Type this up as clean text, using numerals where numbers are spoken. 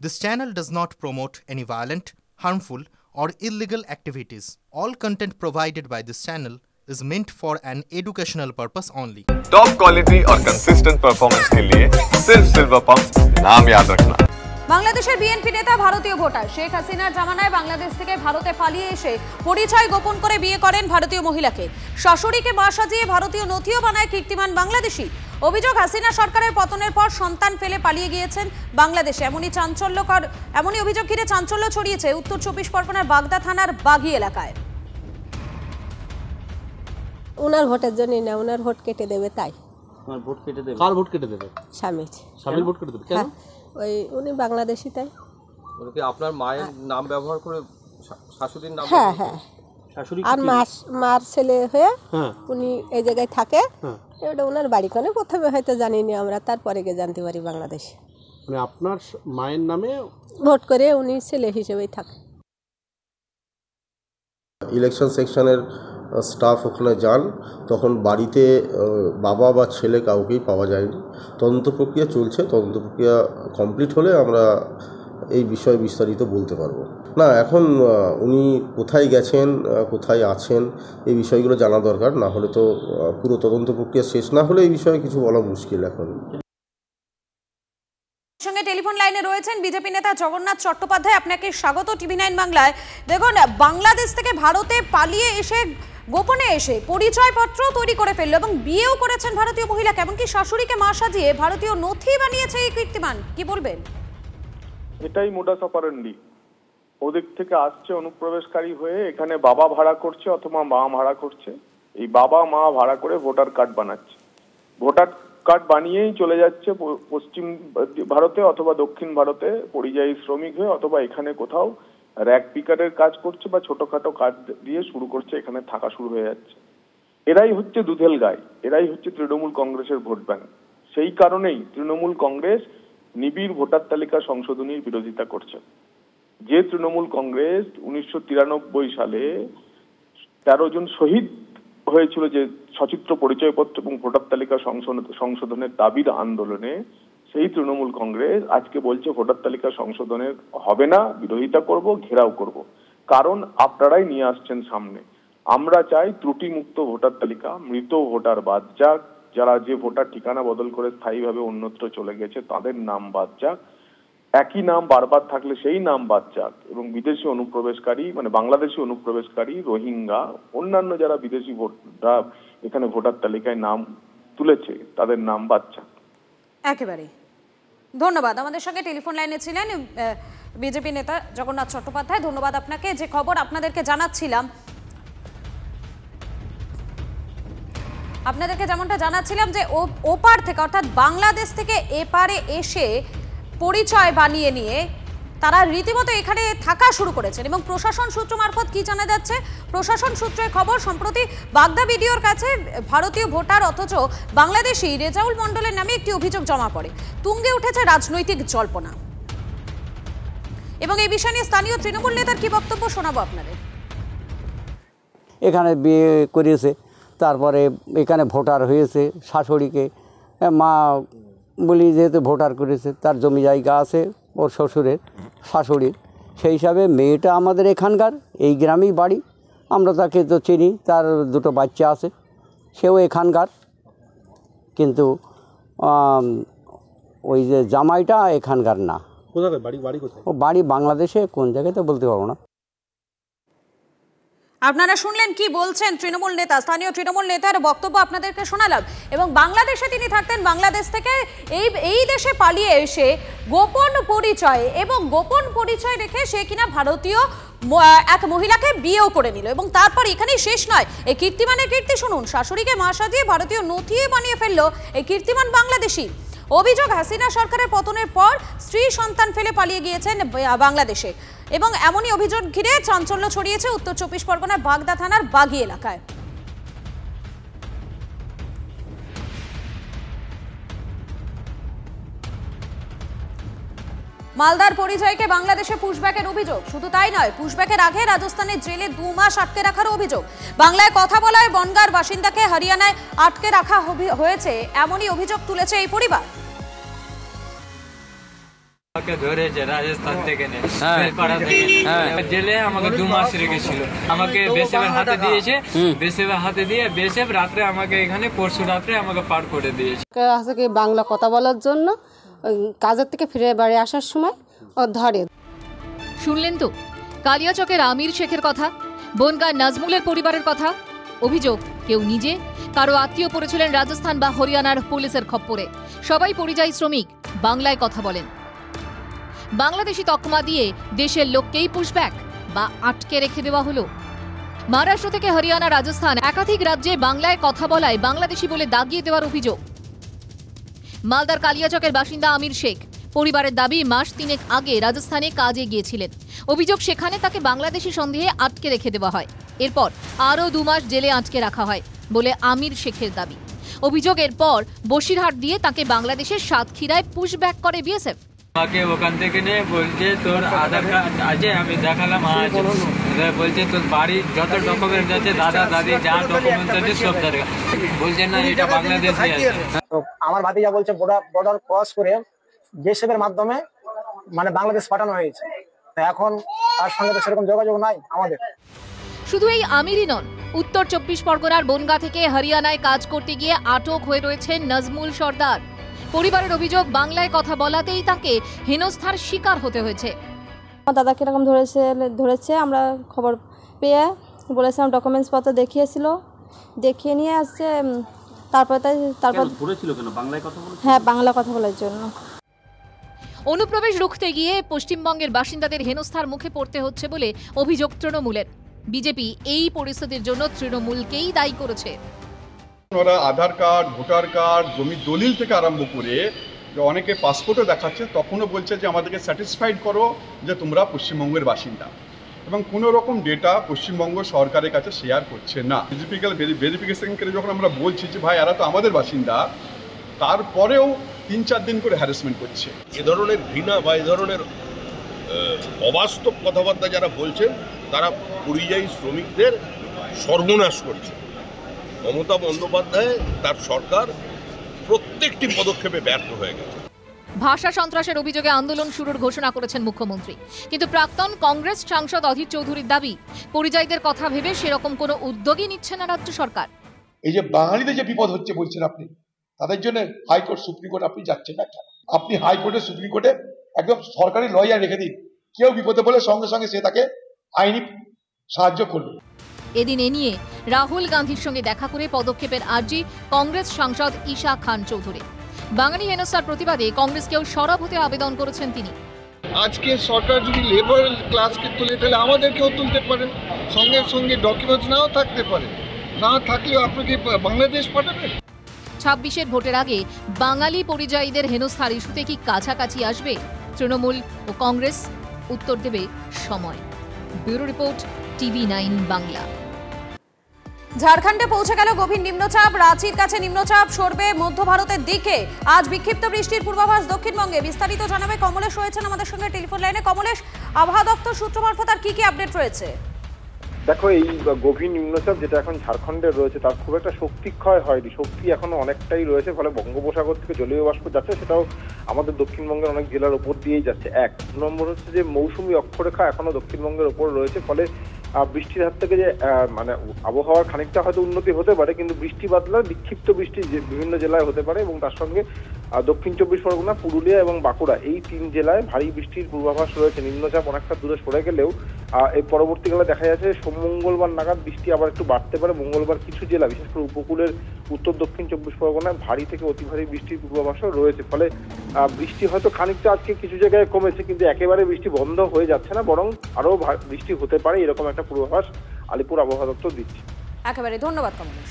This channel does not promote any violent, harmful, or illegal activities. All content provided by this channel is meant for an educational purpose only. Top quality और consistent performance के लिए सिर्फ silver pump नाम याद रखना। বাংলাদেশের BNP নেতা ভারতীয় ভোটার শেখ হাসিনার জামানায় বাংলাদেশ থেকে ভারতে পালিয়ে এসে পরিচয় গোপন করে বিয়ে করেন ভারতীয় মহিলাকে। শাশুড়িকে মা সাজিয়ে ভারতীয় নথিও বানায় কীর্তিমান বাংলাদেশি। অভিযোগ, হাসিনা সরকারের পতনের পর সন্তান ফেলে পালিয়ে গিয়েছেন বাংলাদেশে। এমনই অভিযোগ ঘিরে চাঞ্চল্য ছড়িয়েছে উত্তর 24 পরগনার বাগদা থানার বাগি এলাকায়। ওনার ভোটের জন্য না, ওনার ভোট কেটে দেবে তাই। আমার ভোট কেটে দেবে? কার ভোট কেটে দেবে? স্বামীর। স্বামীর ভোট কেটে দেবে কেন? ওই উনি বাংলাদেশি তাই। মানে কি আপনার মায়ের নাম ব্যবহার করে শাশুড়ির নাম? হ্যাঁ হ্যাঁ। শাশুড়ি আর মার ছেলে হয়ে উনি এই জায়গায় থাকে। এটা ওনার বাড়ি কোনে, প্রথমে হয়তো জানিনি আমরা, তারপরে গিয়ে জানতে পারি বাংলাদেশে। মানে আপনার মায়ের নামে ভোট করে উনি ছেলে হিসেবেই থাকে। ইলেকশন সেকশনের স্টাফ ওখানে যান, তখন বাড়িতে বাবা বা ছেলে কাউকেই পাওয়া যায়নি। তদন্ত প্রক্রিয়া চলছে, তদন্ত প্রক্রিয়া কমপ্লিট হলে আমরা এই বিষয়ে বিস্তারিত বলতে পারবো। না, এখন উনি কোথায় গেছেন, কোথায় আছেন, এই বিষয়গুলো জানা দরকার। না হলে তো পুরো তদন্ত প্রক্রিয়া শেষ না হলে এই বিষয়ে কিছু বলা মুশকিল। এখন সঙ্গে টেলিফোন লাইনে রয়েছেন বিজেপি নেতা জগন্নাথ চট্টোপাধ্যায়। আপনাকে স্বাগত টিভি9 বাংলায়। দেখুন, বাংলাদেশ থেকে ভারতে পালিয়ে এসে গোপনে এসে পরিচয়পত্র তৈরি করে ফেললো এবং বিয়েও করেছেন ভারতীয় মহিলাকে, এমনকি শাশুড়িকে মা সাজিয়ে ভারতীয় নথি বানিয়েছে এই কীর্তিমান। কি বলবেন? এটাই মোডাস অপারেন্ডি। ওদিক থেকে আসছে অনুপ্রবেশকারী হয়ে, এখানে বাবা ভাড়া করছে অথবা মা ভাড়া করছে। এই বাবা মা ভাড়া করে ভোটার কার্ড বানাচ্ছে। ভোটার কার্ড বানিয়েই চলে যাচ্ছে পশ্চিম ভারতে অথবা দক্ষিণ ভারতে পরিযায়ী শ্রমিক হয়ে, অথবা এখানে কোথাও র্যাক পিকারের কাজ করছে বা ছোটখাটো কাজ দিয়ে শুরু করছে, এখানে থাকা শুরু হয়ে যাচ্ছে। এরাই হচ্ছে দুধেল গাই, এরাই হচ্ছে তৃণমূল কংগ্রেসের ভোট ব্যাংক। সেই কারণেই তৃণমূল কংগ্রেস নিবিড় ভোটার তালিকা সংশোধনীর বিরোধিতা করছে। যে তৃণমূল কংগ্রেস 1993 সালে 13 জন শহীদ হয়েছিল যে সচিত্র পরিচয়পত্র এবং ভোটার তালিকা সংশোধনের দাবির আন্দোলনে, সেই তৃণমূল কংগ্রেস আজকে বলছে ভোটার তালিকা সংশোধনের হবে না, বিরোধিতা করব, ঘেরাও করব। কারণ আপনারাই নিয়ে আসছেন সামনে। আমরা চাই ত্রুটিমুক্ত ভোটার তালিকা, মৃত ভোটার বাদ যাক, যারা যে ভোটার ঠিকানা বদল করে স্থায়ীভাবে অন্যত্র চলে গেছে তাদের নাম বাদ যাক, একই নাম বারবার থাকলে সেই নাম বাদ যাক, এবং বিদেশি অনুপ্রবেশকারী মানে বাংলাদেশি অনুপ্রবেশকারী, রোহিঙ্গা, অন্যান্য যারা বিদেশি ভোটাররা এখানে ভোটার তালিকায় নাম তুলেছে তাদের নাম বাদ যাক। একেবারে ধন্যবাদ। আমাদের সঙ্গে টেলিফোন লাইনে ছিলেন বিজেপি নেতা জগন্নাথ চট্টোপাধ্যায়। ধন্যবাদ আপনাকে। যে খবর আপনাদেরকে জানাচ্ছিলাম যে ওপার থেকে অর্থাৎ বাংলাদেশ থেকে এপারে এসে পরিচয় বানিয়ে নিয়ে তারা রীতিমতো এখানে থাকা শুরু করেছেন। এবং প্রশাসন সূত্র মারফত কি জানা যাচ্ছে, প্রশাসন সূত্রের খবর, সম্প্রতি বাগদা ভিডিওর কাছে ভারতীয় ভোটার অথচ বাংলাদেশি রেজাউল মণ্ডলের নামে একটি অভিযোগ জমা পড়ে। তুঙ্গে উঠেছে রাজনৈতিক জল্পনা এবং এই বিষয় নিয়ে স্থানীয় তৃণমূল নেতার কি বক্তব্য শোনাবো আপনাদের। এখানে বিয়ে করিয়েছে, তারপরে এখানে ভোটার হয়েছে, শাশুড়িকে মা বলি যেহেতু ভোটার করেছে, তার জমি জায়গা আছে ওর শ্বশুরের শাশুড়ির, সেই হিসাবে মেয়েটা আমাদের এখানকার, এই গ্রামেই বাড়ি, আমরা তাকে তো চিনি, তার দুটো বাচ্চা আছে, সেও এখানকার, কিন্তু ওই যে জামাইটা এখানকার না। ও বাড়ি বাংলাদেশে, কোন জায়গায় তো বলতে পারবো না। আপনারা শুনলেন কি বলছেন তৃণমূল নেতা, স্থানীয় তৃণমূল নেতার বক্তব্য আপনাদেরকে শোনালাম। এবং বাংলাদেশে তিনি থাকতেন, বাংলাদেশ থেকে এই দেশে পালিয়ে এসে গোপন পরিচয় রেখে সে কিনা ভারতীয় এক মহিলাকে বিয়েও করে নিল। এবং তারপর এখানেই শেষ নয়, এই কীর্তিমানের কীর্তি শুনুন। শাশুড়িকে মা সাজিয়ে ভারতীয় নথি বানিয়ে ফেললো এই কীর্তিমান বাংলাদেশি। অভিযোগ, হাসিনা সরকারের পতনের পর স্ত্রী সন্তান ফেলে পালিয়ে গিয়েছেন বাংলাদেশে। এবং এমনই অভিযোগ ঘিরে চাঞ্চল্য ছড়িয়েছে উত্তর 24 পরগনার বাগদা থানার বাগি এলাকায়। মালদার পরিযায়ীকে বাংলাদেশে পুশব্যাকের অভিযোগ। শুধু তাই নয়, পুশব্যাকের আগে রাজস্থানের জেলে 2 মাস আটকে রাখার অভিযোগ। বাংলায় কথা বলায় বনগাঁর বাসিন্দাকে হরিয়ানায় আটকে রাখা হয়েছে, এমনই অভিযোগ তুলেছে এই পরিবার। আমাকে ধরেছে রাজস্থান থেকে পাড়া থেকে জেলে আমাকে 2 মাস রেখেছিল। আমাকে বেসেবের হাতে দিয়েছে, বেসেবের হাতে দিয়ে বেসেব রাত্রে আমাকে এখানে পরশু রাত্রে আমাকে পার করে দিয়েছে। আজকে বাংলা কথা বলার জন্য কাজের থেকে ফিরে বাড়ি আসার সময় ও ধরে। শুনলেন তো কালিয়াচকের আমির শেখের কথা, বনগাঁ নাজমুলের পরিবারের কথা। অভিযোগ কেউ নিজে, কারো আত্মীয় পড়েছিলেন রাজস্থান বা হরিয়ানার পুলিশের খপ্পরে। সবাই পরিযায়ী শ্রমিক, বাংলায় কথা বলেন। বাংলাদেশি তকমা দিয়ে দেশের লোককেই পুশব্যাক বা আটকে রেখে দেওয়া হলো। মহারাষ্ট্র থেকে হরিয়ানা, রাজস্থান একাধিক রাজ্যে বাংলায় কথা বলায় বাংলাদেশি বলে দাগিয়ে দেওয়ার অভিযোগ। মালদার কালিয়াচকের বাসিন্দা আমির শেখ পরিবারের দাবি মাস 3 আগে রাজস্থানে কাজে গিয়েছিলেন। অভিযোগ সেখানে তাকে বাংলাদেশি সন্দেহে আটকে রেখে দেওয়া হয়। এরপর আরও 2 মাস জেলে আটকে রাখা হয় বলে আমির শেখের দাবি। অভিযোগের পর বসিরহাট দিয়ে তাকে বাংলাদেশের সাতক্ষীরায় পুশব্যাক করে বিএসএফ। আমাকে ওখান থেকে নিয়ে বলছে তোর আধার কার্ড আছে, আমি দেখালাম আছে। বলছে তোর বাড়ি যত ডকুমেন্টস আছে, দাদা দাদি যা ডকুমেন্টস আছে সব দরকার। বলছে না এটা বাংলাদেশে আছে। আমার ভাতিজা বলছে বর্ডার ক্রস করে বিএসএফের মাধ্যমে মানে বাংলাদেশ পাঠানো হয়েছে। এখন তার সঙ্গে তো সেরকম যোগাযোগ নাই আমাদের। শুধু এই আমিরই নন, উত্তর 24 পরগনার বনগাঁ থেকে হরিয়ানায় কাজ করতে গিয়ে আটক হয়ে রয়েছেন নাজমুল সর্দার। পরিবারের অভিযোগ বাংলায় কথা বলাতেই তাকে হেনস্থার শিকার হতে হয়েছে। আমার দাদা কিরকম ধরেছে আমরা খবর পেয়ে বলেছিলাম, ডকুমেন্টস পত্র দেখিয়েছিল, দেখিয়ে নিয়ে আসছে। তারপর ধরেছিল কেন? বাংলায় কথা বলার? হ্যাঁ, বাংলা কথা বলার জন্য। অনুপ্রবেশ রুখতে গিয়ে পশ্চিমবঙ্গের বাসিন্দাদের হেনস্থার মুখে পড়তে হচ্ছে বলে অভিযোগ তৃণমূলের। বিজেপি এই পরিস্থিতির জন্য তৃণমূলকেই দায়ী করেছে। ওরা আধার কার্ড, ভোটার কার্ড, জমির দলিল থেকে আরম্ভ করে অনেকে পাসপোর্টও দেখাচ্ছে, তখনও বলছে যে আমাদেরকে স্যাটিসফাইড করো যে তোমরা পশ্চিমবঙ্গের বাসিন্দা, এবং কোনো রকম ডেটা পশ্চিমবঙ্গ সরকারের কাছে শেয়ার করছে না। ভেরিফিকেশন করে যখন আমরা বলছি যে ভাই এরা তো আমাদের বাসিন্দা, তারপরেও 3-4 দিন করে হ্যারাসমেন্ট করছে। এ ধরনের ঘৃণা বা এ ধরনের অবাস্তব কথাবার্তা যারা বলছেন তারা পরিযায়ী শ্রমিকদের সর্বনাশ করছে। মমতা বন্দ্যোপাধ্যায় তার সরকার প্রত্যেকটি পদক্ষেপে ব্যর্থ হয়ে গেছে। ভাষা সন্ত্রাসের অভিযোগে আন্দোলন শুরুর ঘোষণা করেছেন মুখ্যমন্ত্রী, কিন্তু প্রাক্তন কংগ্রেস সাংসদ অধীর চৌধুরীর দাবি পরিযায়ীদের কথা ভেবে সেরকম কোনো উদ্যোগই নিচ্ছে না রাজ্য সরকার। এই যে বাঙালিদের যে বিপদ হচ্ছে বলছেন আপনি, তাদের জন্য হাইকোর্ট, সুপ্রিম কোর্ট আপনি যাচ্ছেন না কেন? আপনি হাইকোর্টে, সুপ্রিম কোর্টে একদম সরকারি লয়ার রেখে দিন, কেউ বিপদে বলে সঙ্গে সঙ্গে সে তাকে আইনি সাহায্য করবে। এদিন এ নিয়ে রাহুল গান্ধীর সঙ্গে দেখা করে পদক্ষেপের আর্জি কংগ্রেস সাংসদ ঈশা খান চৌধুরী। বাঙালি হেনস্থার প্রতিবাদে কংগ্রেসকেও সরব হতে আবেদন করেছেন তিনি। আজকে সরকার যদি লেবার ক্লাসকে তুলে, তাহলে আমাদেরকেও তুলতে পারেন, সঙ্গে সঙ্গে ডকুমেন্টস নাও থাকতে পারে, না থাকলেও আপনাকে বাংলাদেশ পাঠাবেন। 26-এর ভোটের আগে বাঙালি পরিযায়ীদের হেনস্থার ইস্যুতে কি কাছাকাছি আসবে তৃণমূল ও কংগ্রেস? উত্তর দেবে সময়। Bureau report, TV9 Bangla. ঝাড়খণ্ডে পৌঁছে গেল গভীর নিম্নচাপ। রাঁচির কাছে নিম্নচাপ সরবে মধ্য ভারতের দিকে। আজ বিক্ষিপ্ত বৃষ্টির পূর্বাভাস দক্ষিণবঙ্গে। বিস্তারিত জানাবে কমলেশ রয়েছেন আমাদের সঙ্গে টেলিফোন লাইনে। কমলেশ, আবহাওয়া দপ্তর সূত্র মারফত আর কি আপডেট রয়েছে? দেখো, এই গভীর নিম্নচাপ যেটা এখন ঝাড়খণ্ডে রয়েছে তার খুব একটা শক্তি ক্ষয় হয়নি, শক্তি এখনো অনেকটাই রয়েছে। ফলে বঙ্গোপসাগর থেকে জলীয় বাষ্প যাচ্ছে, সেটাও আমাদের দক্ষিণবঙ্গের অনেক জেলার উপর দিয়েই যাচ্ছে। 1 নম্বর হচ্ছে যে মৌসুমী অক্ষরেখা এখনো দক্ষিণবঙ্গের উপর রয়েছে। ফলে বৃষ্টির হাত থেকে যে মানে আবহাওয়ার খানিকটা হয়তো উন্নতি হতে পারে, কিন্তু বৃষ্টি বাদলা বিক্ষিপ্ত বৃষ্টি বিভিন্ন জেলায় হতে পারে, এবং তার সঙ্গে দক্ষিণ 24 পরগনা, পুরুলিয়া এবং বাঁকুড়া এই 3 জেলায় ভারী বৃষ্টির পূর্বাভাস রয়েছে। নিম্নচাপ অনেকটা দূরে সরে গেলেও এই পরবর্তীকালে দেখা যাচ্ছে মঙ্গলবার নাগাদ বৃষ্টি আবার একটু বাড়তে পারে। মঙ্গলবার কিছু জেলা, বিশেষ করে উপকূলের উত্তর দক্ষিণ 24 পরগনায় ভারী থেকে অতি ভারী বৃষ্টির পূর্বাভাসও রয়েছে। ফলে বৃষ্টি হয়তো খানিকটা আজকে কিছু জায়গায় কমেছে, কিন্তু একেবারে বৃষ্টি বন্ধ হয়ে যাচ্ছে না, বরং আরো বৃষ্টি হতে পারে, এরকম একটা পূর্বাভাস আলিপুর আবহাওয়া দপ্তর দিচ্ছে। একেবারে ধন্যবাদ কমলেশ।